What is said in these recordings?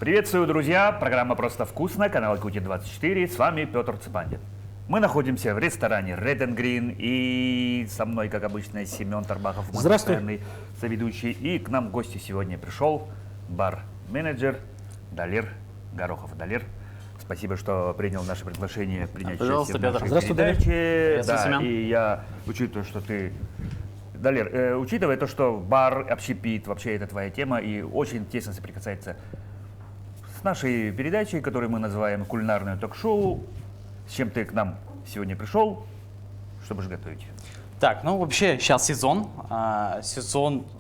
Приветствую, друзья! Программа «Просто вкусно», канал Якутия-24, с вами Петр Цыбандин. Мы находимся в ресторане Red and Green, и со мной, как обычно, Семен Тарбахов, мой постоянный соведущий. И к нам в гости сегодня пришел бар-менеджер Далер Горохов. Далер, спасибо, что принял наше приглашение принять участие в нашей передаче. Да, и я, учитывая, что ты... Далер, учитывая то, что бар, общепит, вообще это твоя тема, и очень тесно соприкасается с нашей передачей, которую мы называем «Кулинарное ток-шоу», с чем ты к нам сегодня пришел, чтобы же готовить? Так, ну вообще сейчас сезон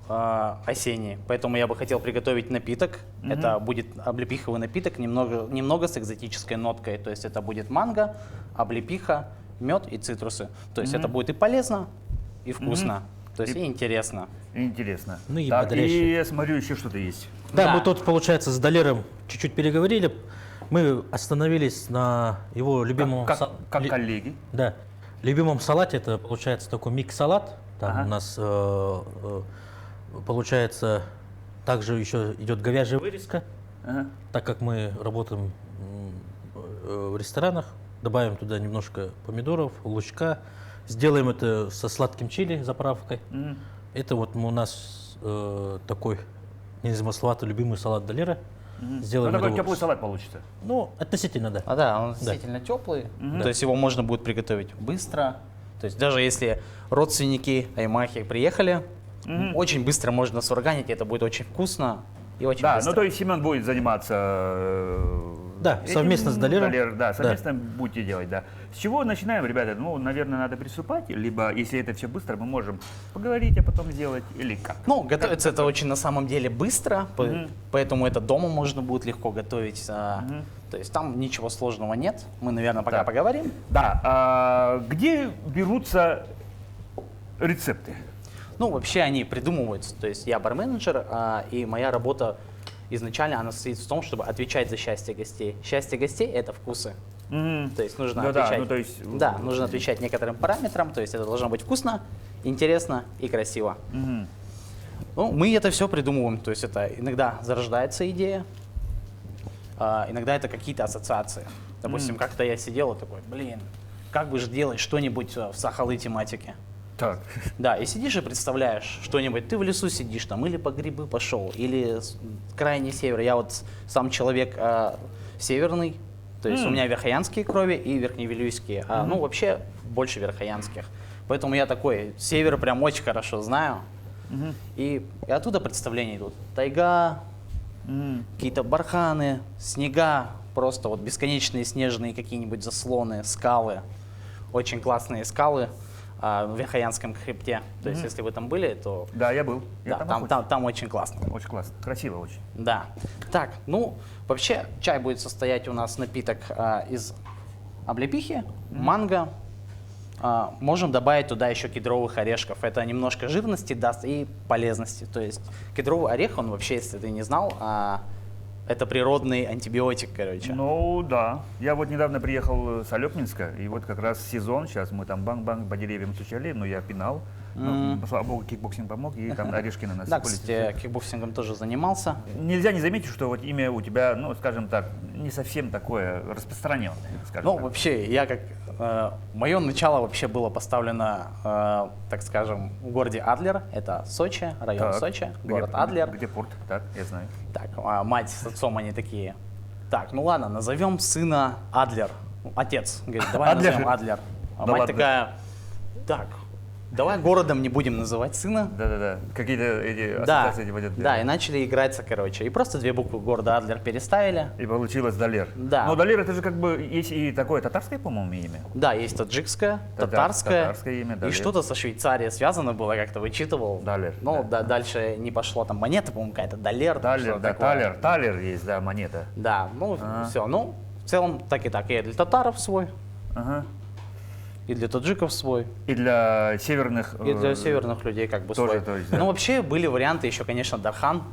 осенний, поэтому я бы хотел приготовить напиток. Это будет облепиховый напиток, немного с экзотической ноткой. То есть это будет манго, облепиха, мед и цитрусы. То есть это будет и полезно, и вкусно, то есть и интересно. Интересно. Ну и так, бодряще. и я смотрю, еще что-то есть. Да, мы тут, получается, с Далером чуть-чуть переговорили. Мы остановились на его любимом... Как коллеги. Да, любимом салате. Это, получается, такой микс-салат. Там у нас, получается, также еще идет говяжья вырезка. Так как мы работаем в ресторанах, добавим туда немножко помидоров, лучка. Сделаем это со сладким чили, заправкой. Это вот у нас такой незамысловатый любимый салат Далера. Сделаем такой теплый салат получится. Ну, относительно, да. Да, он относительно теплый, то есть его можно будет приготовить быстро. То есть даже если родственники аймахи приехали, очень быстро можно сварганить, это будет очень вкусно и очень быстро. Ну то есть Семен будет заниматься... Да, совместно с Далером. Далер, да, совместно будете делать, да. С чего начинаем, ребята? Ну, наверное, надо приступать, либо, если это все быстро, мы можем поговорить, а потом сделать, или как? Ну, готовится это очень на самом деле быстро, поэтому это дома можно будет легко готовить. То есть там ничего сложного нет. Мы, наверное, пока поговорим. Да, где берутся рецепты? Ну, вообще они придумываются. То есть я бар-менеджер, и моя работа изначально она состоит в том, чтобы отвечать за счастье гостей. Счастье гостей – это вкусы. То есть нужно отвечать. Да, нужно отвечать некоторым параметрам. То есть это должно быть вкусно, интересно и красиво. Ну, мы это все придумываем. То есть это иногда зарождается идея, иногда это какие-то ассоциации. Допустим, как-то я сидел и такой, как бы же делать что-нибудь в сахалы тематике. Так. Да, и сидишь и представляешь что-нибудь, ты в лесу сидишь там, или по грибы пошел, или крайний север. Я вот сам человек северный, то есть у меня верхоянские крови и верхневилюйские, ну вообще больше верхоянских. Поэтому я такой север прям очень хорошо знаю. И оттуда представления идут. Тайга, какие-то барханы, снега, просто вот бесконечные снежные какие-нибудь заслоны, скалы, очень классные скалы. В Верхоянском хребте. То есть, если вы там были, то... Да, я был. Да, там очень классно. Очень классно. Красиво очень. Да. Так, ну, вообще, чай будет состоять у нас напиток из облепихи, манго. Можем добавить туда еще кедровых орешков. Это немножко жирности даст и полезности. То есть, кедровый орех, он вообще, если ты не знал, это природный антибиотик, короче. Ну да. Я вот недавно приехал с Алепнинска, и вот как раз сезон, сейчас мы там банк-банк по деревьям стучали, но я пинал. Слава богу, кикбоксинг помог, и там орешки на нас Да, сыпались. кстати, кикбоксингом тоже занимался. Нельзя не заметить, что вот имя у тебя, ну, скажем так, не совсем такое распространенное, скажем так. Вообще, я как... мое начало вообще было поставлено, так скажем, в городе Адлер. Это Сочи, район Сочи, город Адлер. Где порт? Так, я знаю. Так, мать с отцом они такие. Так, ну ладно, назовем сына Адлер. Отец говорит, давай назовем Адлер. А Да мать ладно. такая, так, давай городом не будем называть сына. Да-да-да. Какие-то эти Да, ассоциации водят. да, и начали играться, короче. И просто 2 буквы города Адлер переставили. И получилось Далер. Да. Но Далер это же как бы есть и такое татарское, по-моему, имя. Да, есть таджикское, татарское, имя, и Далер. что-то со Швейцарией связано было, как-то вычитывал. Далер. Ну, дальше не пошло, там монета, по-моему, какая-то, Далер. Талер, да, Талер есть, да, монета. Да, ну, все, ну, в целом так и так. И для татаров свой, Ага. и для таджиков свой, И для северных... и для северных людей как бы тоже, свой. то есть, да. Ну, вообще были варианты еще, конечно, Дархан.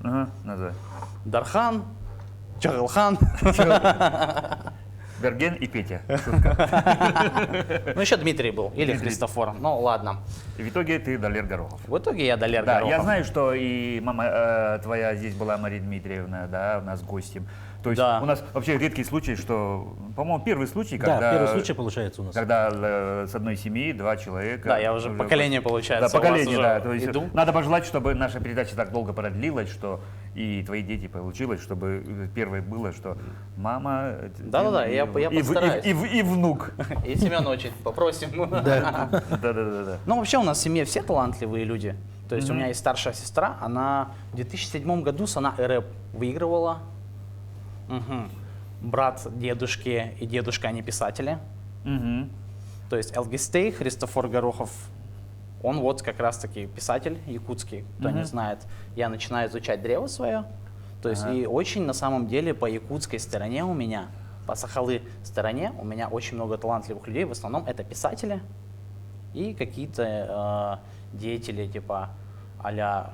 Ага, называй. Дархан, Чагалхан. Берген и Петя. Шутка. Ну, еще Дмитрий был, или Дмитрий. Христофор. Ну, ладно. И в итоге ты Далер Горохов. В итоге я Далер Да, Горохов. я знаю, что и мама твоя здесь была, Мария Дмитриевна, да, у нас гостем. То есть Да. у нас вообще редкий случай, что, по-моему, первый случай, Да, когда, первый случай получается у нас. когда с одной семьи два человека. Да, я уже поколение, получается, Да, у вас поколение, уже да. То есть иду. надо пожелать, чтобы наша передача так долго продлилась, что и твои дети получилось, чтобы первое было, что мама. Да-да-да, я постараюсь. И внук. И Семен очень попросим. Да. Ну, вообще у нас в семье все талантливые люди. То есть у меня есть старшая сестра, она в 2007 году Сана РЭП выигрывала. Мгм. Брат дедушки и дедушка, они писатели. Мгм. То есть Элгистей, Христофор Горохов, он вот как раз-таки писатель якутский, кто не знает. Я начинаю изучать древо свое. То есть и очень на самом деле по якутской стороне у меня, по Сахалы стороне у меня очень много талантливых людей. В основном это писатели и какие-то деятели типа а-ля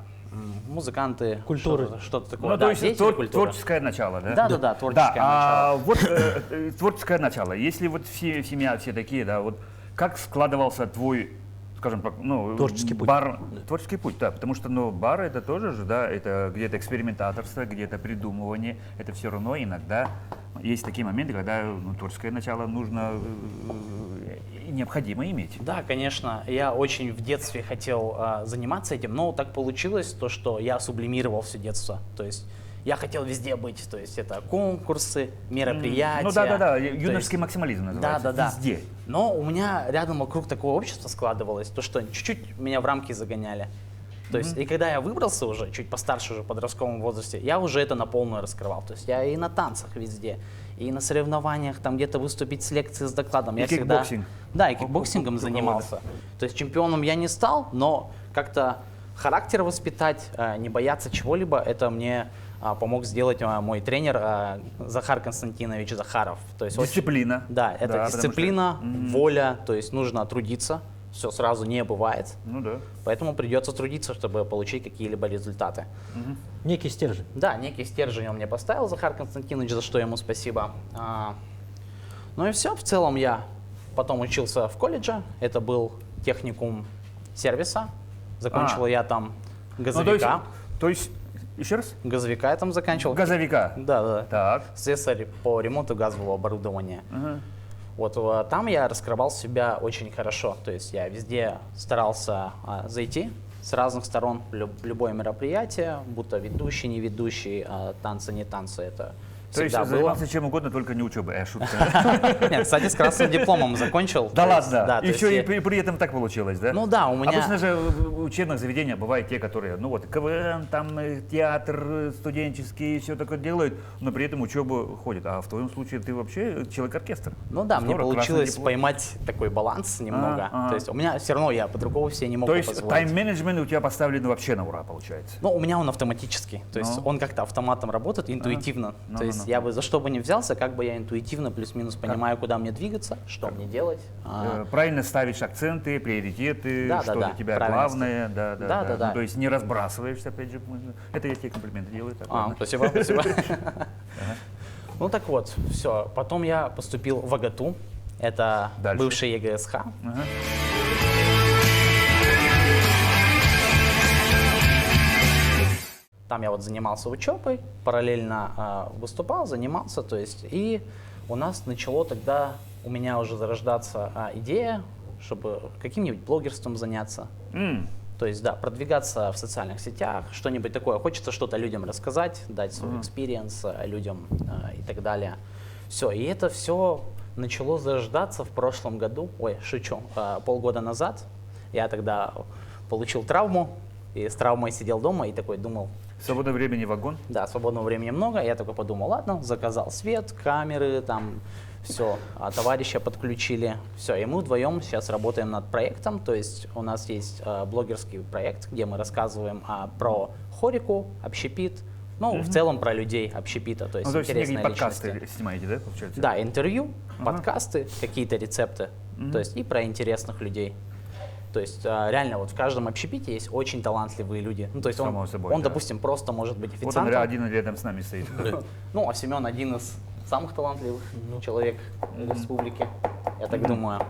музыканты, Культуры. что-то такое. Ну, Да, то есть деятели культуры. творческое начало, да? Да, творческое Да, начало. вот творческое начало. Если вот семья все такие, да, вот как складывался твой, скажем так, ну, Творческий путь. бар, творческий путь, да, потому что, ну, бар это тоже же, да, это где-то экспериментаторство, где-то придумывание, это все равно иногда есть такие моменты, когда ну, творческое начало нужно и необходимо иметь. Да, конечно, я очень в детстве хотел заниматься этим, но так получилось, то, что я сублимировал все детство. То есть я хотел везде быть, то есть это конкурсы, мероприятия. Ну да, то юношеский есть- максимализм называется. Да. Везде. Но у меня рядом вокруг такое общество складывалось, то что чуть-чуть меня в рамки загоняли. То есть, и когда я выбрался уже, чуть постарше уже в подростковом возрасте, я уже это на полную раскрывал. То есть я и на танцах везде, и на соревнованиях, там где-то выступить с лекцией, с докладом. И Я всегда, кикбоксинг. да, и кикбоксингом занимался. То есть чемпионом я не стал, но как-то характер воспитать, не бояться чего-либо, это мне помог сделать мой тренер Захар Константинович Захаров. То есть Дисциплина. да, это потому дисциплина, воля, то есть нужно трудиться, все сразу не бывает. Ну да. Поэтому придется трудиться, чтобы получить какие-либо результаты. Некий стержень. Да, некий стержень он мне поставил, Захар Константинович, за что ему спасибо. Ну и все, в целом я потом учился в колледже, это был техникум сервиса, закончил я там Ну, газовика. то есть, еще раз? Газовика я там заканчивал. Газовика. Да. Так. Слесарь по ремонту газового оборудования. Вот там я раскрывал себя очень хорошо. То есть я везде старался зайти с разных сторон в любое мероприятие, будто ведущий, не ведущий, танцы, не танцы. Это То есть всегда было. занимался чем угодно, только не учебой. Шутка. Нет, кстати, с красным дипломом закончил. Да То есть, ладно? да, то И есть все, я- и при этом так получилось, да? Ну да, у меня... Обычно же в учебных заведениях бывают те, которые, ну вот, КВН, там театр студенческий, все такое делают, но при этом учебу ходят. А в твоем случае ты вообще человек-оркестр. Ну да, мне Здорово, красный получилось диплом. поймать такой баланс немного. ага. То есть у меня все равно я по-другому себе не мог То есть позволить. тайм-менеджмент у тебя поставлен вообще на ура, получается. Ну, у меня он автоматический. То есть Ну. он как-то автоматом работает, интуитивно. То есть я бы за что бы ни взялся, как бы я интуитивно плюс-минус понимаю, куда мне двигаться, что мне делать. Правильно ставишь акценты, приоритеты, Да, что да, для тебя правильно главное. Да. Да. Ну, то есть не разбрасываешься, опять же. Это я тебе комплименты делаю. Так, ладно. Спасибо. Ну так вот, все. Потом я поступил в АГТУ. Это Дальше. бывший ЕГСХ. Ага. Там я вот занимался учебой, параллельно выступал, занимался, то есть, и у нас начало тогда, у меня уже зарождаться идея, чтобы каким-нибудь блогерством заняться. То есть, да, продвигаться в социальных сетях, что-нибудь такое. Хочется что-то людям рассказать, дать свой экспириенс людям и так далее. Все, и это все начало зарождаться в прошлом году, шучу, полгода назад. Я тогда получил травму, и с травмой сидел дома и такой думал, Свободное времени вагон. да, свободного времени много. Я такой подумал, ладно, заказал свет, камеры, там все, товарища подключили. Все, и мы вдвоем сейчас работаем над проектом. То есть у нас есть блогерский проект, где мы рассказываем про хорику, общепит, ну, в целом про людей общепита, то есть Ну, то есть интересные некие подкасты личности. снимаете, да, получается? Да, интервью, подкасты, какие-то рецепты, то есть и про интересных людей. То есть реально вот в каждом общепите есть очень талантливые люди. Ну, то есть Само он, собой, он да. допустим, просто может быть Вот он официантом. один рядом с нами стоит. Ну, а Семен один из самых талантливых человек республики, я так думаю.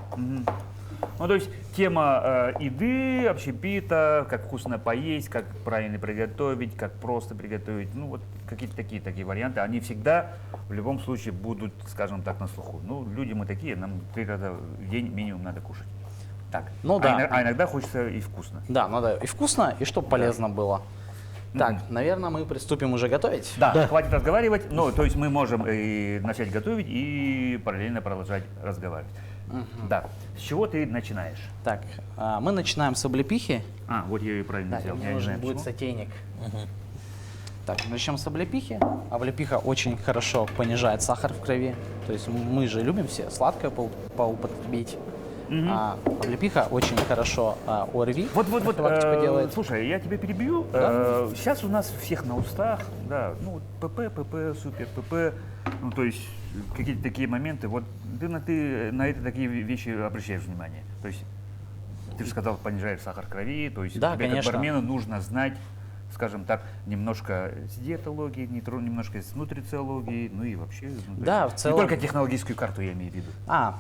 Ну, то есть тема еды, общепита, как вкусно поесть, как правильно приготовить, как просто приготовить, ну, вот какие-то такие варианты, они всегда в любом случае будут, скажем так, на слуху. Ну, люди мы такие, нам 3 раза в день минимум надо кушать. Так, Ну да. А иногда хочется и вкусно. Да, надо и вкусно, и чтобы полезно было. Так, наверное, мы приступим уже готовить. Да, хватит разговаривать, ну, то есть мы можем и начать готовить и параллельно продолжать разговаривать. Да, с чего ты начинаешь? Так, мы начинаем с облепихи. Вот я ее правильно Да, сделал, мне я не нужен знаю будет почему. сотейник. Так, начнем с облепихи. Облепиха очень хорошо понижает сахар в крови. То есть мы же любим все сладкое поупотребить. Облепиха очень хорошо ОРВИ профилактику делает. Слушай, я тебя перебью. Сейчас у нас у всех на устах, да, ну, ПП, супер ПП, ну, то есть какие-то такие моменты. Вот ты на это такие вещи обращаешь внимание. То есть ты же сказал, понижаешь сахар крови, то есть Да, тебе конечно. как бармену нужно знать, скажем так, немножко с диетологии, немножко с нутрициологии, ну и вообще. Ну, Да, есть в целом. не только технологическую карту я имею в виду.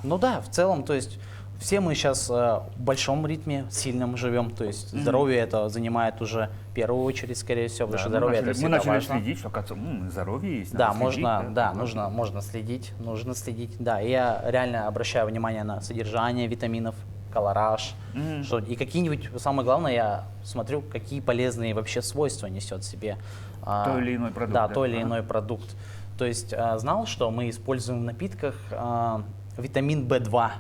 Ну да, в целом, то есть все мы сейчас в большом ритме, сильном живем, то есть здоровье это занимает уже в первую очередь, скорее всего, потому что здоровье это мы всегда начали важно. следить, что, оказывается, здоровье есть. Да, надо следить, можно следить. Да, и я реально обращаю внимание на содержание витаминов, колораж, и какие-нибудь, самое главное, я смотрю, какие полезные вообще свойства несет в себе той или иной продукт. Да, той или иной продукт. То есть знал, что мы используем в напитках витамин В2.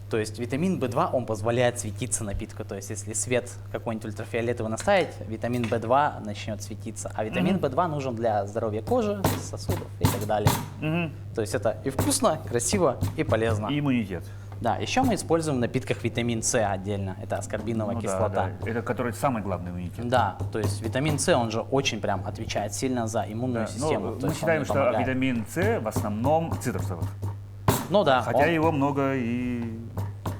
То есть витамин В2, он позволяет светиться напитку. То есть если свет какой-нибудь ультрафиолетовый наставить, витамин В2 начнет светиться. А витамин В2 нужен для здоровья кожи, сосудов и так далее. То есть это и вкусно, красиво, и полезно. И иммунитет. Да, еще мы используем в напитках витамин С отдельно. Это аскорбиновая кислота. Да. Это который самый главный иммунитет. Да, то есть витамин С, он же очень прям отвечает сильно за иммунную систему. Ну, то мы есть он считаем, ей что помогает. витамин С в основном цитрусовых. Ну да. Хотя его много и...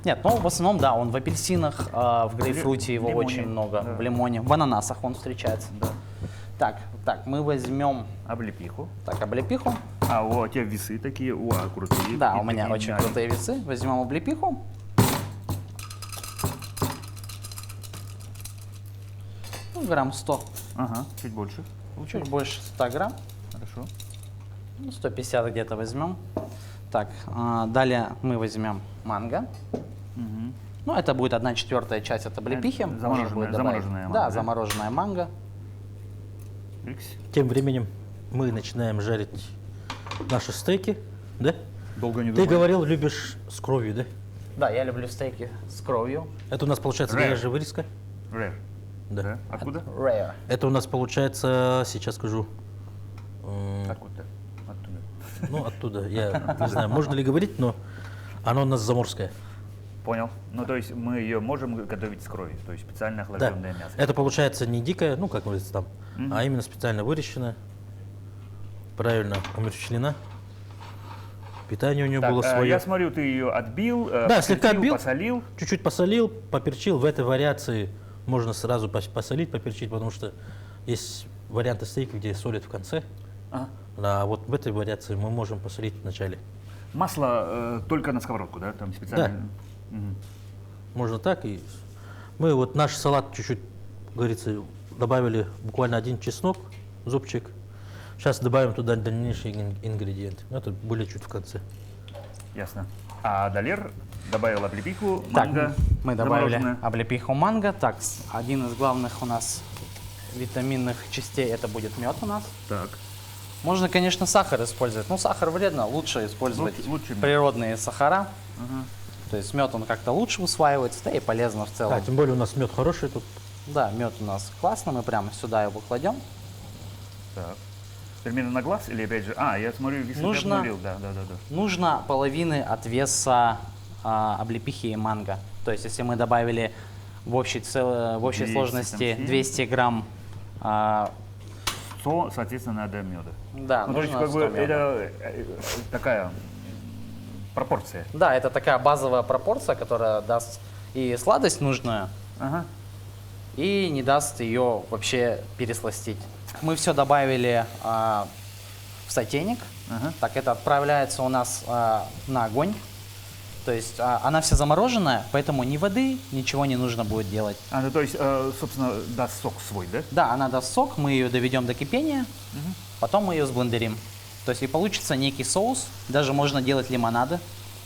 Нет, ну в основном, да, он в апельсинах, в грейпфруте его лимоне, очень много, да. в лимоне, в ананасах он встречается. Да. Так, мы возьмем Облепиху. облепиху. У тебя весы такие, крутые. Да, И у меня такие очень мягкие. крутые весы. Возьмем облепиху. Ну, грамм 100. Ага, чуть больше. Чуть больше 100 грамм. Хорошо. Ну, 150 где-то возьмем. Так, далее мы возьмем манго. Ну, это будет 1/4 часть от облепихи. Это Можно будет добавить. замороженная манго, Да, да? замороженная манго. Икс. Тем временем мы начинаем жарить наши стейки, да? Долго не Ты думаю. говорил, любишь с кровью, да? Да, я люблю стейки с кровью. Это у нас получается Rare. говяжья вырезка. Rare. Да. Откуда? Rare. Это у нас получается, сейчас скажу, Откуда? Оттуда. ну оттуда, я не знаю, можно ли говорить, но оно у нас заморское. Понял. Ну, то есть мы ее можем готовить с кровью, то есть специально Да, охлажденное мясо. это получается не дикое, ну как говорится там, а именно специально выращенное, правильно умерщвлена. Питание у нее Так, было свое. я смотрю, ты ее отбил, Да, слегка поперчил, отбил. посолил. Чуть-чуть посолил, поперчил. В этой вариации можно сразу посолить, поперчить, потому что есть варианты стейка, где солят в конце. Ага. А вот в этой вариации мы можем посолить в начале. Масло только на сковородку, да? Там специально. Мгм. Можно так. И мы вот наш салат чуть-чуть, говорится, добавили буквально 1 чеснок, зубчик. Сейчас добавим туда дальнейшие ингредиенты. Это более чуть в конце. Ясно. А Далер добавил облепиху, Так, манго, мы добавили замороженное. облепиху манго. Так, один из главных у нас витаминных частей это будет мед у нас. Так. Можно, конечно, сахар использовать, но сахар вредно, лучше использовать Лучше мед. природные сахара. То есть мед он как-то лучше усваивается, да и полезно в целом. А, тем более у нас мед хороший тут. Да, мед у нас классно, мы прямо сюда его кладем. Так. Примерно на глаз или опять же? Я смотрю, весы ты Нужно- обнулил. Да. Нужно половины от веса облепихи и манго. То есть если мы добавили в общей 200 сложности там 200 грамм, 100, соответственно, надо меда. да, Ну, то есть, нужно как бы, 100 мёда. это такая пропорция. Да, это такая базовая пропорция, которая даст и сладость нужную, Ага. и не даст ее вообще пересластить. Мы все добавили в сотейник. Так, это отправляется у нас на огонь. То есть она вся замороженная, поэтому ни воды, ничего не нужно будет делать. Ну, то есть, собственно, даст сок свой, да? Да, она даст сок, мы ее доведем до кипения, потом мы ее сблендерим. То есть и получится некий соус, даже можно делать лимонады.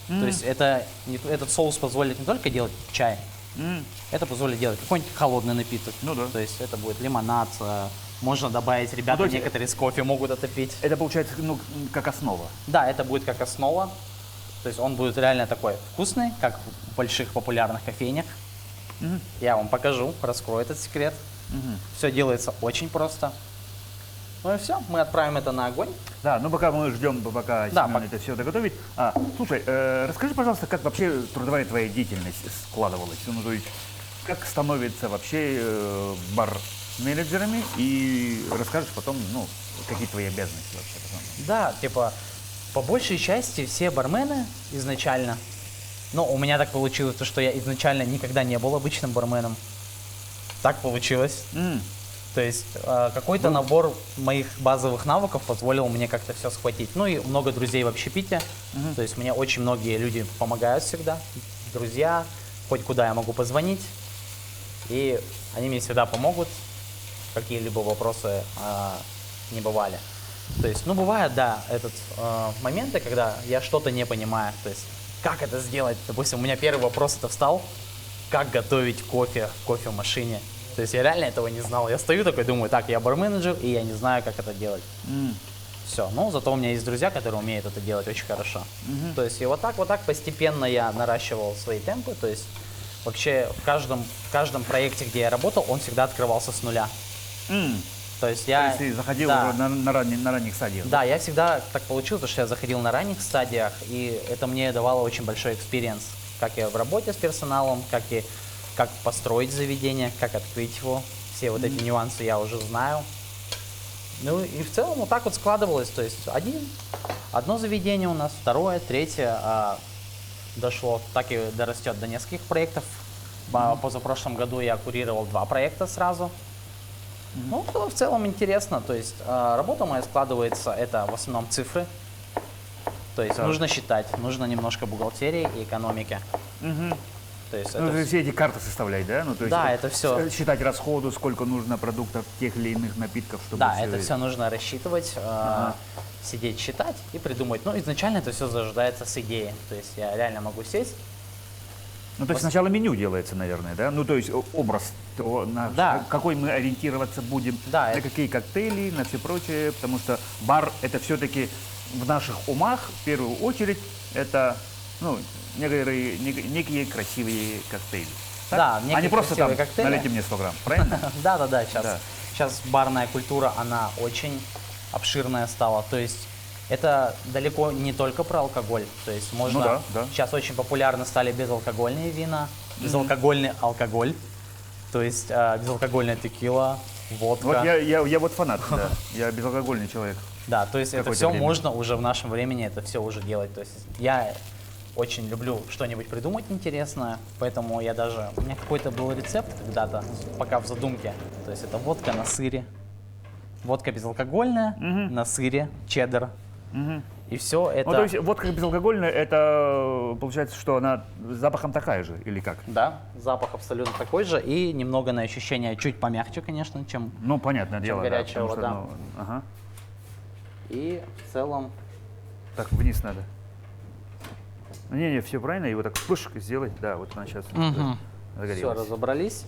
То есть этот соус позволит не только делать чай, это позволит делать какой-нибудь холодный напиток. Ну да. То есть это будет лимонад, можно добавить, ребята есть некоторые с кофе могут это пить. Это получается, ну, как основа. Да, это будет как основа. То есть он будет реально такой вкусный, как в больших популярных кофейнях. Я вам покажу, раскрою этот секрет. Все делается очень просто. Ну и все, мы отправим это на огонь. Да, ну пока мы ждем, пока Да, Семен это все доготовит. Слушай, расскажи, пожалуйста, как вообще трудовая твоя деятельность складывалась? Ну, то есть, как становится вообще бар-менеджерами? И расскажешь потом, ну, какие твои обязанности вообще потом. Да, типа, по большей части все бармены изначально, ну, у меня так получилось, что я изначально никогда не был обычным барменом. Так получилось. То есть какой-то набор моих базовых навыков позволил мне как-то все схватить. Ну и много друзей в общепите. То есть мне очень многие люди помогают всегда. Друзья, хоть куда я могу позвонить. И они мне всегда помогут. Какие-либо вопросы не бывали. То есть, ну бывают, да, моменты, когда я что-то не понимаю. То есть, как это сделать? Допустим, у меня первый вопрос это встал. Как готовить кофе в кофемашине? То есть я реально этого не знал. Я стою такой, думаю, так, я бар-менеджер, и я не знаю, как это делать. Все, ну зато у меня есть друзья, которые умеют это делать очень хорошо. То есть и вот так постепенно я наращивал свои темпы. То есть вообще в каждом проекте, где я работал, он всегда открывался с нуля. То есть ты заходил на ранних стадиях. Да, я всегда так получилось, что я заходил на ранних стадиях, и это мне давало очень большой экспириенс. Как я в работе с персоналом, как построить заведение, как открыть его. Все вот эти нюансы я уже знаю. Ну и в целом вот так вот складывалось. То есть одно заведение у нас, второе, третье дошло, так и дорастет до нескольких проектов. Позапрошлом году я курировал 2 проекта сразу. Ну, в целом интересно. То есть работа моя складывается, это в основном цифры. То есть нужно считать, нужно немножко бухгалтерии и экономики. То есть это все эти карты составлять, да? Ну, то есть да, это все. Считать расходу, сколько нужно продуктов тех или иных напитков, чтобы. Да, это все нужно рассчитывать, сидеть, считать и придумать. Ну, изначально это все заждается с идеи. То есть я реально могу сесть. Ну, то есть сначала меню делается, наверное, да? Ну, то есть образ того, на какой мы ориентироваться будем, да, на какие коктейли, на все прочее, потому что бар это все-таки в наших умах, в первую очередь, это, ну, некие красивые коктейли. Так? Да, а не просто там коктейли. налейте мне 100 грамм, правильно? Да, сейчас барная культура, она очень обширная стала. То есть это далеко не только про алкоголь. То есть можно. Сейчас очень популярны стали безалкогольные вина, безалкогольный алкоголь. То есть безалкогольная текила, водка. Вот я вот фанат, да. Я безалкогольный человек. Да, то есть это все можно уже в нашем времени, это все уже делать. То есть я очень люблю что-нибудь придумать интересное, поэтому у меня какой-то был рецепт когда-то, пока в задумке. То есть это водка на сыре, водка безалкогольная на сыре, чеддер. И все это. Ну, то есть водка безалкогольная, это получается, что она с запахом такая же, или как? Да, запах абсолютно такой же, и немного на ощущение чуть помягче, конечно, чем. Ну, понятное дело, горячая вода. Ну, ага. И в целом. Так, вниз надо. Не, все правильно, его так пышк сделать. Да, вот она сейчас загорелась. Все, разобрались.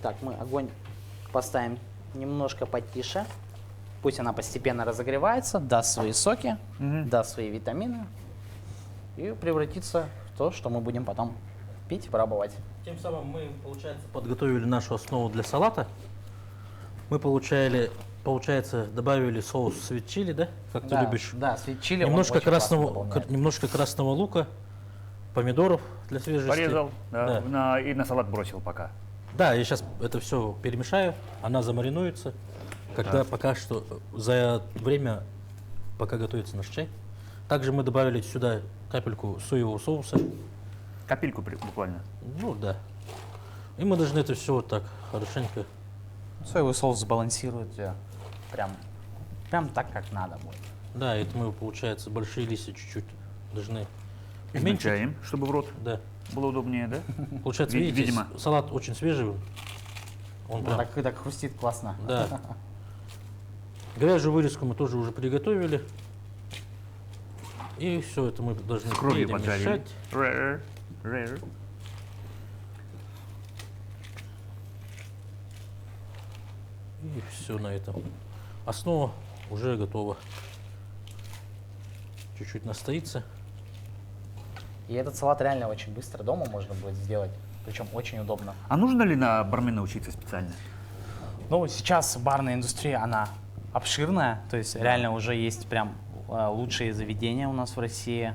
Так, мы огонь поставим немножко потише. Пусть она постепенно разогревается, даст свои соки, даст свои витамины и превратится в то, что мы будем потом пить и пробовать. Тем самым мы, получается, подготовили нашу основу для салата. Мы получается, добавили соус sweet chili, да? Как ты любишь? Да, sweet chili. Немножко красного лука, помидоров для свежести. Порезал, и на салат бросил пока. Да, я сейчас это все перемешаю, она замаринуется. Пока что за время, пока готовится наш чай. Также мы добавили сюда капельку соевого соуса. Капельку буквально? Ну да. И мы должны это все вот так хорошенько. Соевый соус сбалансирует прям прям так, как надо будет. Да, это мы, получается, большие листья чуть-чуть должны Измельчаем, чтобы в рот Да. было удобнее, да? Получается, видите, видимо. салат очень свежий. Он Ну, прям, так хрустит классно. да. Говяжью вырезку мы тоже уже приготовили. И все это мы должны Кровью поджарили. перемешать. Rare. И все на этом. Основа уже готова. Чуть-чуть настоится. И этот салат реально очень быстро дома можно будет сделать. Причем очень удобно. А нужно ли на бармена учиться специально? Ну, сейчас барная индустрия, она обширная. То есть реально уже есть прям лучшие заведения у нас в России.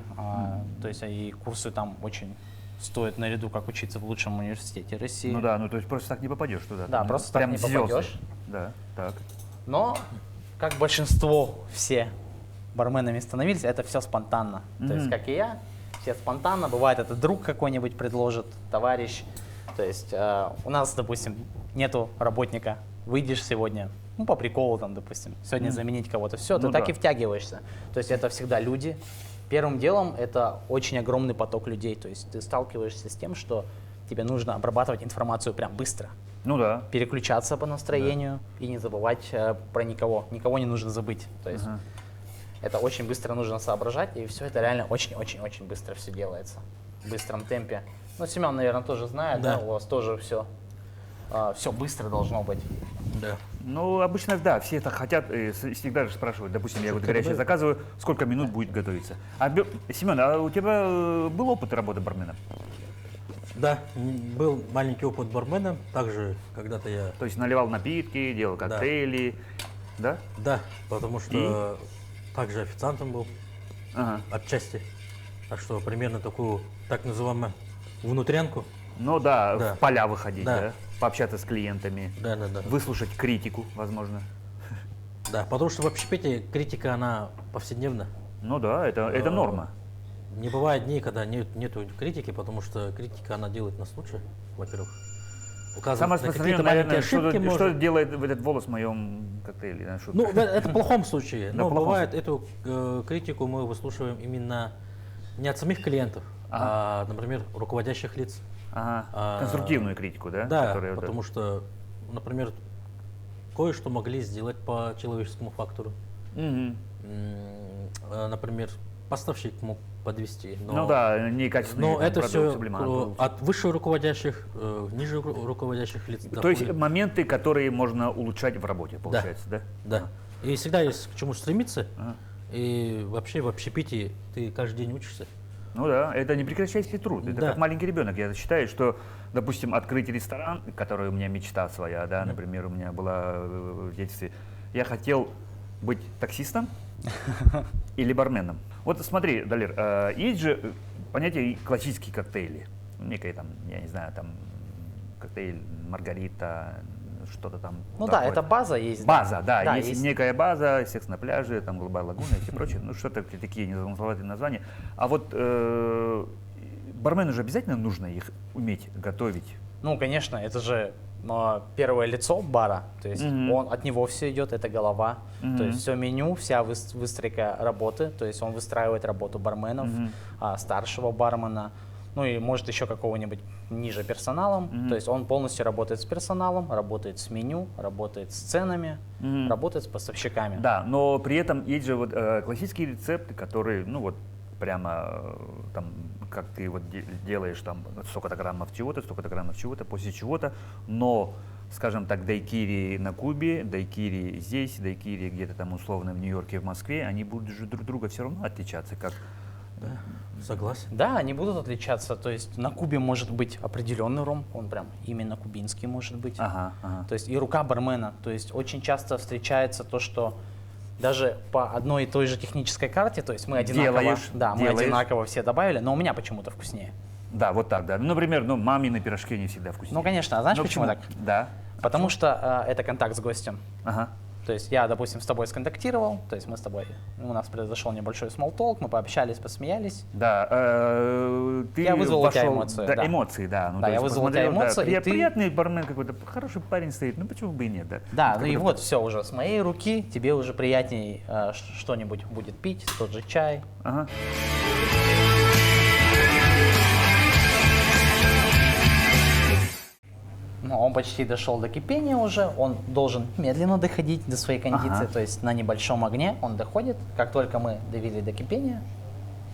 То есть и курсы там очень стоят наряду, как учиться в лучшем университете России. Ну да, ну то есть просто так не попадешь туда. Да, там просто прям так не звезды. попадешь. Да, так. Но, как большинство все барменами становились, это все спонтанно. То есть, как и я, все спонтанно. Бывает, это друг какой-нибудь предложит, товарищ. То есть у нас, допустим, нету работника. Выйдешь сегодня, ну, по приколу там, допустим, сегодня заменить кого-то. Все, ты Ну так да. и втягиваешься. То есть это всегда люди. Первым делом это очень огромный поток людей. То есть ты сталкиваешься с тем, что тебе нужно обрабатывать информацию прям быстро. Ну да. Переключаться по настроению и не забывать про никого. Никого не нужно забыть. То есть это очень быстро нужно соображать, и все это реально очень-очень-очень быстро все делается. В быстром темпе. Ну, Семен, наверное, тоже знает, да, Да. у вас тоже все быстро должно быть. Да. Ну, обычно, да, все это хотят, всегда же спрашивают, допустим, я вот горячее заказываю, сколько минут будет готовиться. Семен, а у тебя был опыт работы барменом? Да, был маленький опыт бармена. Также когда-то я... То есть наливал напитки, делал коктейли, да? Да, потому что также официантом был Ага. отчасти. Так что примерно такую так называемую внутрянку. Ну да, Да. в поля выходить, да. Да. Пообщаться с клиентами, Да. выслушать критику, возможно. Да, потому что в общепите критика, она повседневна. Ну да, это норма. Не бывает дней, когда нету критики, потому что критика, она делает нас лучше, во-первых. Указывает Самое на распространенное, какие-то маленькие наверное, ошибки что может. делает этот волос в моем коктейле? Да, шутка. Ну, это в плохом случае. Да, Но в плохом бывает, эту критику мы выслушиваем именно не от самих клиентов, а, например, руководящих лиц. Ага. Конструктивную критику, да? Да, Которая вот потому что, например, кое-что могли сделать по человеческому фактору. Мгм. Например, поставщик мог подвести. Ну да, некачественный Но там это продукт, все сублимат был. от высших руководящих, ниже руководящих лиц. То есть доходит. моменты, которые можно улучшать в работе, получается, да? Да. И всегда есть к чему стремиться. И вообще в общепитии ты каждый день учишься. Ну да, это непрекращающий труд. Это Да. как маленький ребенок. Я считаю, что, допустим, открыть ресторан, который у меня мечта своя, да, например, у меня была в детстве, я хотел быть таксистом или барменом. Вот смотри, Далер, есть же понятие классические коктейли. Некая там, я не знаю, там коктейль Маргарита, что-то там. Ну да, такое. это база есть. База, да, Да, есть некая база, секс на пляже, там голубая лагуна и все прочее, ну что-то такие незамысловатые названия. А вот бармену же обязательно нужно их уметь готовить. Ну, конечно, это же первое лицо бара, то есть от него все идет, это голова, то есть все меню, вся выстройка работы, то есть он выстраивает работу барменов, старшего бармена, ну и может еще какого-нибудь ниже персоналом, то есть он полностью работает с персоналом, работает с меню, работает с ценами, работает с поставщиками. Да, но при этом есть же вот классические рецепты, которые, ну вот прямо там, как ты вот делаешь там столько-то граммов чего-то, после чего-то, но, скажем так, дайкири на Кубе, дайкири здесь, дайкири где-то там условно в Нью-Йорке, в Москве, они будут же друг друга все равно отличаться, как... Да, согласен. Да, они будут отличаться, то есть на Кубе может быть определенный ром, он прям именно кубинский может быть, Ага. то есть и рука бармена, то есть очень часто встречается то, что даже по одной и той же технической карте, то есть мы одинаково, мы одинаково все добавили, но у меня почему-то вкуснее. Да, вот так, да. Ну, например, мамины пирожки не всегда вкуснее. Ну, конечно, а знаешь, Ну, почему так? Да. Потому что это контакт с гостем. Ага. То То есть я, допустим, с тобой сконтактировал, то есть мы с тобой, у нас произошел небольшой small talk, мы пообщались, посмеялись. Да, ты Я вызвал у тебя вошел- эмоции, Да, да. эмоции, да. Ну, Да, то я есть вызвал у тебя посмотрел, да, эмоции, и ты- приятный бармен какой-то, хороший парень стоит, ну почему бы и нет, да? Да, Вот ну и какой-то- вот все уже с моей руки, тебе уже приятней что-нибудь будет пить, тот же чай. Ага. Ну, он почти дошел до кипения уже, он должен медленно доходить до своей кондиции, Ага. то есть на небольшом огне он доходит. Как только мы довели до кипения,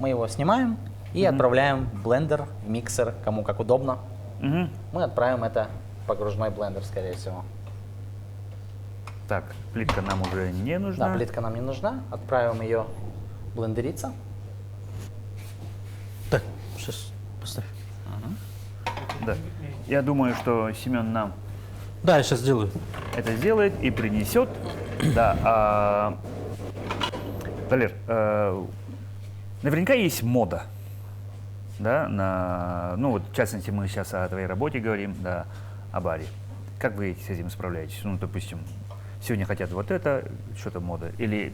мы его снимаем и отправляем в блендер, в миксер, кому как удобно. Мгм. Мы отправим это в погружной блендер, скорее всего. Так, плитка нам уже не нужна. Да, плитка нам не нужна, отправим ее блендериться. Так, сейчас поставь. Да. Я думаю, что Семен нам Да, я сейчас сделаю. это сделает и принесет. Да, Валер, наверняка есть мода, да, ну вот в частности мы сейчас о твоей работе говорим, да, о баре. Как вы с этим справляетесь? Ну, допустим, сегодня хотят вот это, что-то мода, или...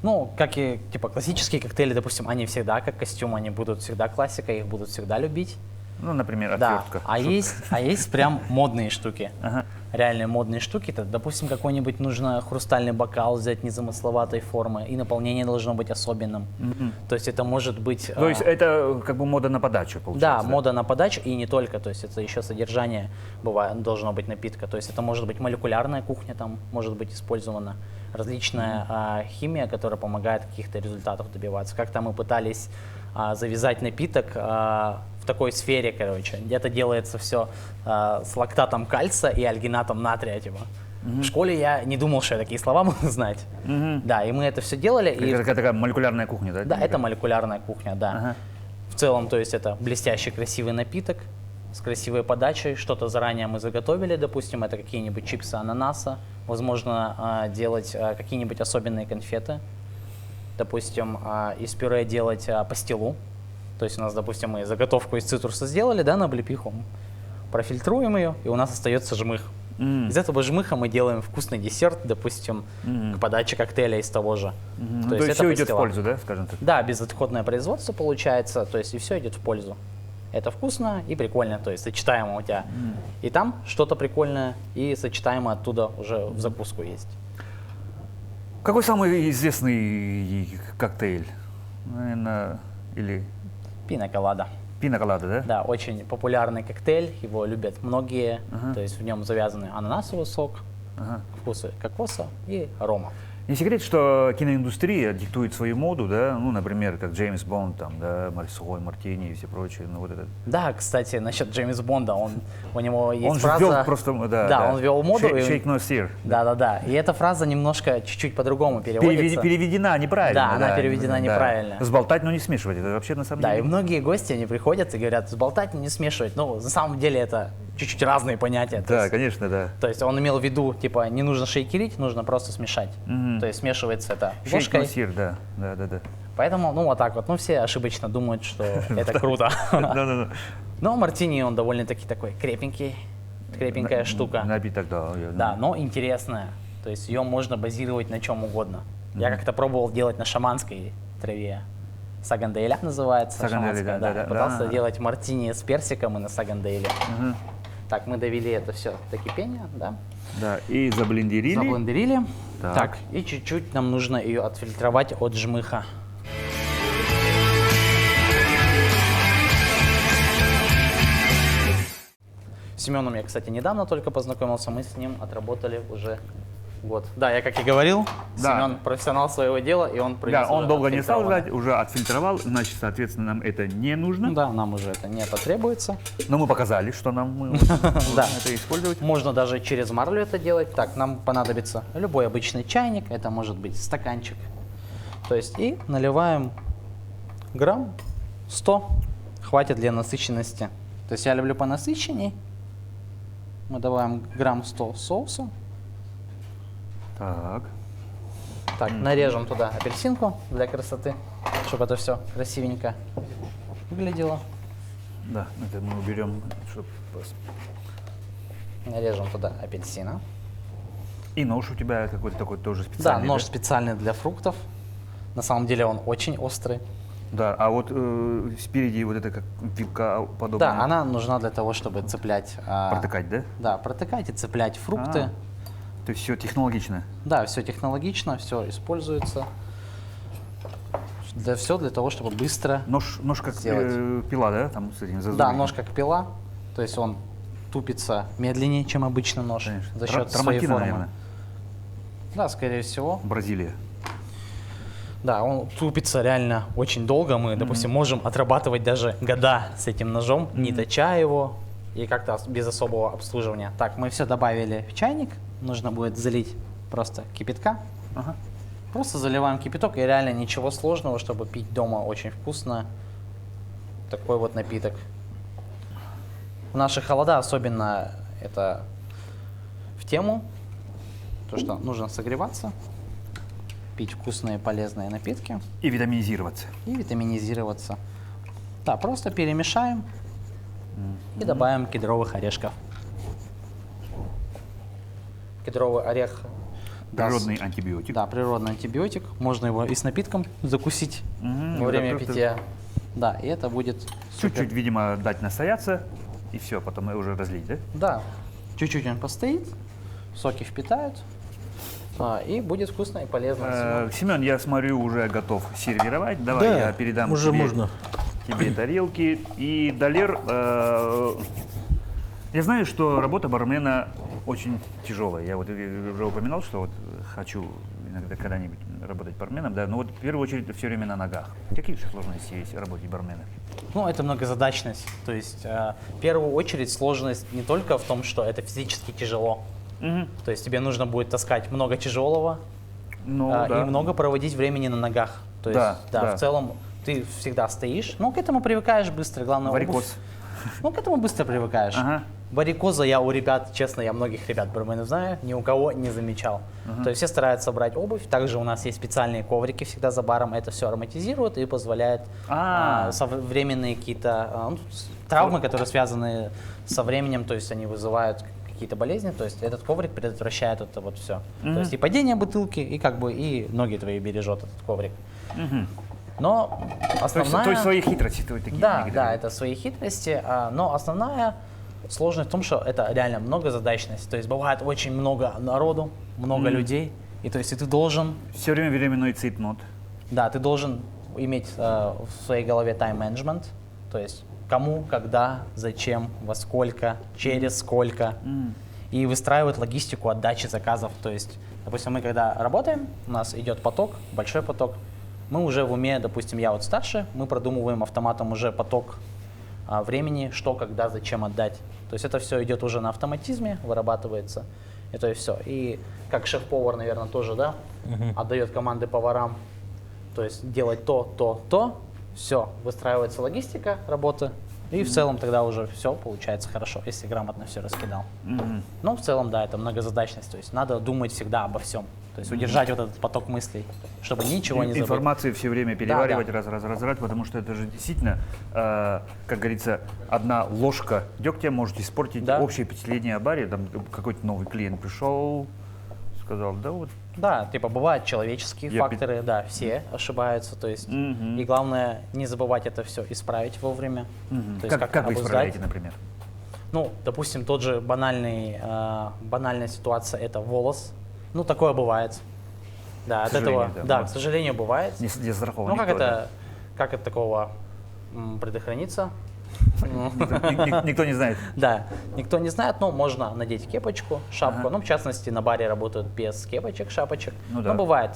Ну, как и типа классические коктейли, допустим, они всегда как костюм, они будут всегда классика, их будут всегда любить. Ну, например, Да, отвертка. а есть прям модные штуки. Ага. Реальные модные штуки. Это, допустим, какой-нибудь нужно хрустальный бокал взять незамысловатой формы, и наполнение должно быть особенным. То есть это может быть... То есть это как бы мода на подачу, Да, получается? мода на подачу и не только, то есть это еще содержание бывает, должно быть напитка, то есть это может быть молекулярная кухня, там может быть использована различная химия, которая помогает каких-то результатов добиваться. Как-то мы пытались завязать напиток в такой сфере, короче, где-то делается все с лактатом кальция и альгинатом натрия, типа. В школе я не думал, что я такие слова могу знать. Да, и мы это все делали. И Это такая молекулярная кухня, да? да, это молекулярная кухня, да. Ага. В целом, то есть это блестящий красивый напиток с красивой подачей. Что-то заранее мы заготовили, допустим, это какие-нибудь чипсы ананаса. Возможно, делать какие-нибудь особенные конфеты. Допустим, из пюре делать пастилу. То есть у нас, допустим, мы заготовку из цитруса сделали, да, на облепиху. Профильтруем ее, и у нас остается жмых. Из этого жмыха мы делаем вкусный десерт, допустим, к подаче коктейля из того же. Ну, то есть это все идет в пастила. пользу, да, скажем так? Да, безотходное производство получается, то есть и все идет в пользу. Это вкусно и прикольно, то есть сочетаемо у тебя и там что-то прикольное, и сочетаемо оттуда уже в закуску есть. Какой самый известный коктейль? Наверное, или Пина-колада. пина-колада, да? Да, очень популярный коктейль, его любят многие, то есть в нем завязаны ананасовый сок, вкусы кокоса и рома. Не секрет, что киноиндустрия диктует свою моду, да, ну, например, как Джеймс Бонд, там, да, Марсой, Мартини и все прочее, ну, вот это. Да, кстати, насчет Джеймса Бонда, у него есть Он же фраза... ввел просто, да, он ввел моду. Shake no stir. Да. И эта фраза немножко чуть-чуть по-другому переводится. Переведена неправильно. Да, она переведена неправильно. Сболтать, но не смешивать. Это вообще на самом Да, и деле. многие гости, они приходят и говорят, сболтать, но не смешивать. Ну, на самом деле это чуть-чуть разные понятия. То Да, есть- конечно, да. То есть он имел в виду, типа, не нужно шейкерить, нужно просто смешать. То есть смешивается это Shake ложкой. no stir, да. Поэтому, ну, вот так вот. Ну, все ошибочно думают, что это круто. Да. Но мартини, он довольно-таки такой крепенькая штука. Напиток, да. Да, но интересная. То есть ее можно базировать на чем угодно. Я как-то пробовал делать на шаманской траве. Сагандейля называется. Сагандейля, шаманская, да, да, Пытался да. делать мартини с персиком и на сагандейле. Так, мы довели это все до кипения, да. Да, и заблендерили. Заблендерили. Так. Так, и чуть-чуть нам нужно ее отфильтровать от жмыха. С Семеном я, кстати, недавно только познакомился, мы с ним отработали уже год. Да, я как и говорил, Да. Семен профессионал своего дела, и он принес Да, он уже долго не стал отфильтрованное. ждать, уже отфильтровал, значит, соответственно, нам это не нужно. Ну да, нам уже это не потребуется. Но мы показали, что нам мы Да. это использовать. Можно даже через марлю это делать. Так, нам понадобится любой обычный чайник, это может быть стаканчик. То есть и наливаем грамм 100, хватит для насыщенности. То есть я люблю по насыщенней. Мы добавим грамм 100 соуса. Так. Так, нарежем туда апельсинку для красоты, чтобы это все красивенько выглядело. Да, это мы уберем, чтобы... Нарежем туда апельсина. И нож у тебя какой-то такой тоже Да, специальный. нож специальный для фруктов. На самом деле он очень острый. Да, а вот спереди вот это как вилка подобная. Да, она нужна для того, чтобы цеплять. Протыкать, да? Да, протыкать и цеплять фрукты. То есть все технологично. Да, все технологично, все используется. Все для того, чтобы быстро. Нож как сделать. пила, да? Там с этим Да, зазубриком. нож как пила. То есть он тупится медленнее, чем обычный нож. Конечно. За счет своей Трамантина, формы. наверное. Да, скорее всего. Бразилия. Да, он тупится реально очень долго. Мы, допустим, можем отрабатывать даже года с этим ножом, не точа его и как-то без особого обслуживания. Так, мы все добавили в чайник. Нужно будет залить просто кипятка. Ага. Просто заливаем кипяток, и реально ничего сложного, чтобы пить дома очень вкусно. Такой вот напиток. В наши холода особенно это в тему. То, что нужно согреваться, пить вкусные полезные напитки И витаминизироваться. и витаминизироваться. Да, просто перемешаем и добавим кедровых орешков. Кедровый орех Природный антибиотик. Да, природный антибиотик. Можно его и с напитком закусить во да, время просто питья. Да, и это будет супер. Чуть-чуть, видимо, дать настояться, и все, потом уже разлить, да? Да, чуть-чуть он постоит, соки впитают, и будет вкусно и полезно. Семен, я смотрю, уже готов сервировать. Давай Да, я передам уже тебе, можно. тебе тарелки. И, Далер, я знаю, что работа бармена очень тяжелая. Я вот уже упоминал, что вот хочу иногда когда-нибудь работать барменом, да, но вот в первую очередь все время на ногах. Какие же сложности есть в работе бармена? Ну, это многозадачность. То есть, в первую очередь, сложность не только в том, что это физически тяжело. То есть тебе нужно будет таскать много тяжелого Ну, и да. много проводить времени на ногах. То есть, Да. в целом ты всегда стоишь. Ну, к этому привыкаешь быстро. Главное, Варикоз. Ну, к этому быстро привыкаешь. Ага. Варикоза я у ребят, честно, я многих ребят барменов знаю, ни у кого не замечал. То есть все стараются брать обувь. Также у нас есть специальные коврики всегда за баром. Это все ароматизирует и позволяет временные какие-то травмы, которые связаны со временем, то есть они вызывают какие-то болезни. То есть этот коврик предотвращает это вот все. То есть и падение бутылки, и как бы и ноги твои бережет этот коврик. Но основная... То есть свои хитрости такие. Да, некоторые. да, это свои хитрости, но основная сложность в том, что это реально многозадачность. То есть бывает очень много народу, много людей, и то есть и ты должен, Все время временной цейтнот. да, ты должен иметь в своей голове тайм-менеджмент, то есть кому, когда, зачем, во сколько, через сколько, и выстраивать логистику отдачи заказов. То есть, допустим, мы когда работаем, у нас идет поток, большой поток, мы уже в уме, допустим, я вот старше, мы продумываем автоматом уже поток времени, что, когда, зачем отдать. То есть это все идет уже на автоматизме, вырабатывается. И то есть все. И как шеф-повар, наверное, тоже, да, отдает команды поварам, то есть делать то. Все, выстраивается логистика работы, и в целом тогда уже все получается хорошо, если грамотно все раскидал. Но в целом, да, это многозадачность, то есть надо думать всегда обо всем. То есть удержать вот этот поток мыслей, чтобы ничего не забыть. Информацию все время переваривать, Да. раз, потому что это же действительно, как говорится, одна ложка дегтя может испортить Да. общее впечатление о баре. Там какой-то новый клиент пришел, сказал, да вот, Да, типа бывают человеческие Я факторы, да, все ошибаются, то есть и главное не забывать это все исправить вовремя. То есть как вы обуздать. исправляете, например? Ну, допустим, тот же банальная ситуация это волос. Ну, такое бывает. Да, К от сожалению, этого, да, да, вот. к сожалению, бывает. Не застрахован Ну, как никто, это от такого предохраниться? да? Никто не знает. Да, никто не знает, но можно надеть кепочку, шапку. Ну, в частности, на баре работают без кепочек, шапочек. Ну да. Но бывает.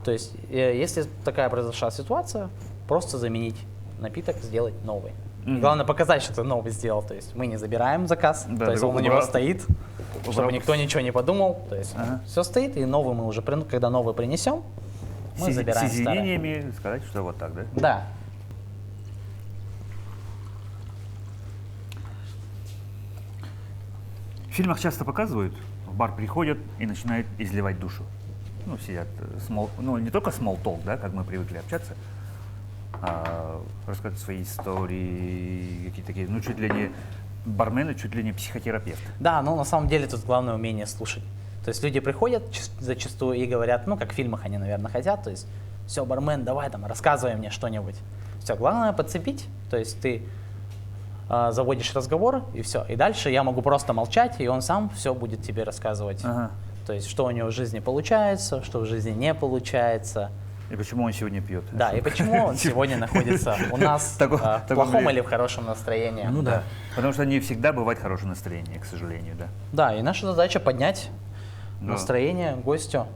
То есть, если такая произошла ситуация, просто заменить напиток, сделать новый. И главное показать, что ты новый сделал. То есть мы не забираем заказ, Да, то есть так он у него убрал. стоит, чтобы никто ничего не подумал. То есть все стоит, и новый мы уже, когда новый принесем, мы забираем С старый. извинениями сказать, что вот так, да? Да. В фильмах часто показывают, в бар приходят и начинают изливать душу. Ну, сидят, ну, не только small talk, да, как мы привыкли общаться, а рассказывать свои истории, какие-то такие, ну, чуть ли не бармены, чуть ли не психотерапевты. Да, но на самом деле тут главное умение слушать. То есть люди приходят зачастую и говорят, ну, как в фильмах они, наверное, хотят, то есть, все, бармен, давай там, рассказывай мне что-нибудь. Все, главное подцепить, то есть ты заводишь разговор, и все. И дальше я могу просто молчать, и он сам все будет тебе рассказывать. Ага. То есть, что у него в жизни получается, что в жизни не получается. И почему он сегодня пьет? Да, и почему он сегодня находится у нас в плохом или в хорошем настроении. Ну да. Потому что не всегда бывает хорошее настроение, к сожалению, да. Да, и наша задача поднять настроение гостю.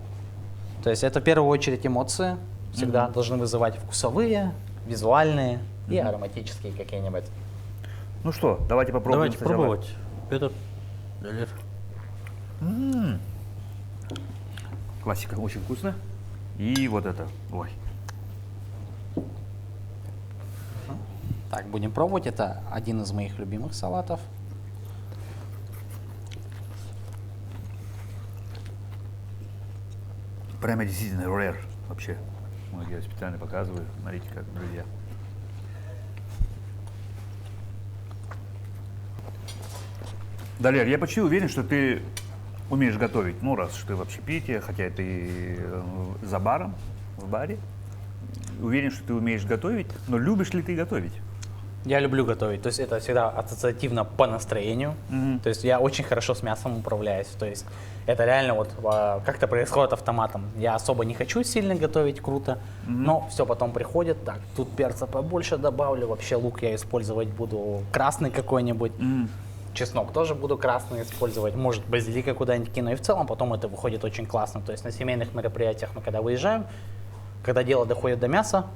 То есть это в первую очередь эмоции всегда должны вызывать вкусовые, визуальные и ароматические какие-нибудь. Ну что, давайте попробуем. Давайте пробовать. Петр, Далер. Классика, очень вкусно. И вот это, ой. Так, будем пробовать. Это один из моих любимых салатов. Прямо действительно rare вообще. Вот я специально показываю. Смотрите, как, друзья. Далер, я почти уверен, что ты умеешь готовить. Ну, раз ты в общепите, хотя ты за баром, в баре. Уверен, что ты умеешь готовить, но любишь ли ты готовить? Я люблю готовить, то есть это всегда ассоциативно по настроению, то есть я очень хорошо с мясом управляюсь, то есть это реально вот как-то происходит автоматом. Я особо не хочу сильно готовить круто, но все потом приходит, так, тут перца побольше добавлю, вообще лук я использовать буду красный какой-нибудь, чеснок тоже буду красный использовать, может базилика куда-нибудь кину, и в целом потом это выходит очень классно, то есть на семейных мероприятиях мы когда выезжаем, когда дело доходит до мяса,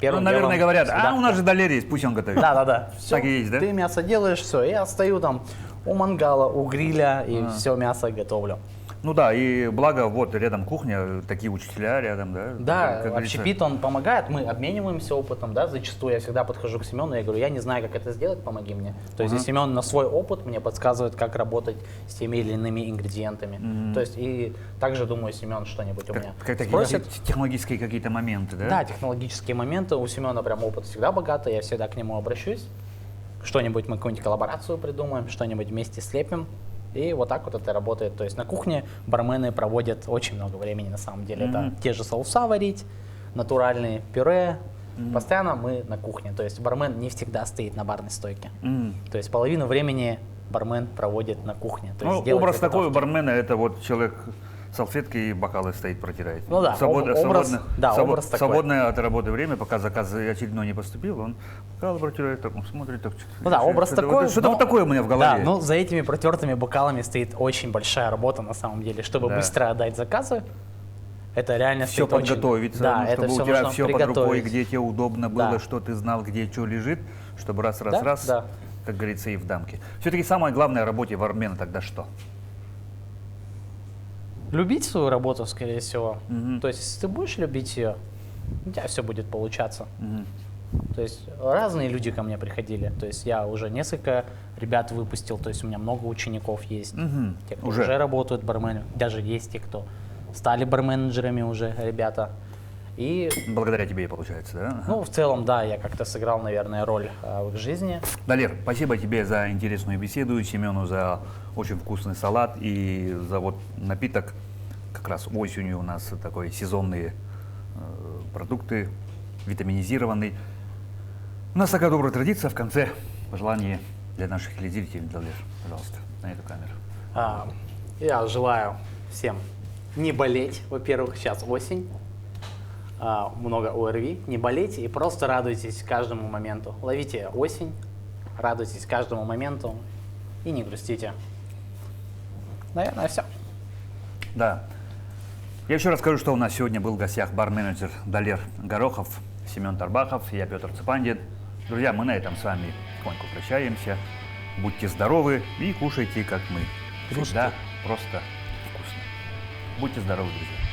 Ну, наверное, говорят, у нас же Далер есть, пусть он готовит. Да. Так и есть, да? Ты мясо делаешь, все, я стою там у мангала, у гриля и все мясо готовлю. Ну да, и благо вот рядом кухня, такие учителя рядом, да? Да, Как говорится. общепит он помогает, мы обмениваемся опытом, да, зачастую я всегда подхожу к Семену, я говорю, я не знаю, как это сделать, помоги мне. То есть и Семен на свой опыт мне подсказывает, как работать с теми или иными ингредиентами. То есть и также, думаю, Семен что-нибудь у меня Как такие спросит. технологические какие-то моменты, да? Да, технологические моменты, у Семена прям опыт всегда богатый, я всегда к нему обращусь. Что-нибудь мы какую-нибудь коллаборацию придумаем, что-нибудь вместе слепим. И вот так вот это работает. То есть на кухне бармены проводят очень много времени на самом деле. Это те же соуса варить, натуральные пюре. Постоянно мы на кухне. То есть бармен не всегда стоит на барной стойке. То есть половину времени бармен проводит на кухне. То есть делает образ такой у заготовки. бармена, это вот человек салфеткой и бокалы стоит, протирает. Ну да, образ такой. Свободное от работы время, пока заказ очередной не поступил, он бокалы протирает, так, он смотрит. Так, Ну да, образ такой. Что-то вот такое у меня в голове. Да, ну за этими протертыми бокалами стоит очень большая работа на самом деле, чтобы быстро отдать заказы. Это реально все стоит подготовиться, да, ну, чтобы это у тебя нужно все под рукой, приготовить. где тебе удобно было, Да. что ты знал, где что лежит, чтобы раз, Да. как говорится, и в дамке. Все-таки самое главное в работе бармена тогда что? Любить свою работу, скорее всего. То есть, если ты будешь любить ее, у тебя все будет получаться. То есть разные люди ко мне приходили. То есть я уже несколько ребят выпустил, то есть у меня много учеников есть. Те, кто уже работают барменами. Даже есть те, кто стали барменеджерами уже, ребята. И, Благодаря тебе, получается, да? ну, в целом, да, я как-то сыграл, наверное, роль в их жизни. Далер, спасибо тебе за интересную беседу, Семену за очень вкусный салат и за вот напиток. Как раз осенью у нас такой сезонные продукты, витаминизированный. У нас такая добрая традиция в конце пожелание для наших телезрителей. Далер, пожалуйста, на эту камеру. Я желаю всем не болеть. Во-первых, сейчас осень. Много ОРВИ, не болейте и просто радуйтесь каждому моменту. Ловите осень, радуйтесь каждому моменту и не грустите. Наверное, все. Да. Я еще раз скажу, что у нас сегодня был в гостях бар-менеджер Далер Горохов, Семен Тарбахов, я Петр Цепандин. Друзья, мы на этом с вами потихоньку прощаемся. Будьте здоровы и кушайте, как мы. Всегда просто вкусно. Будьте здоровы, друзья.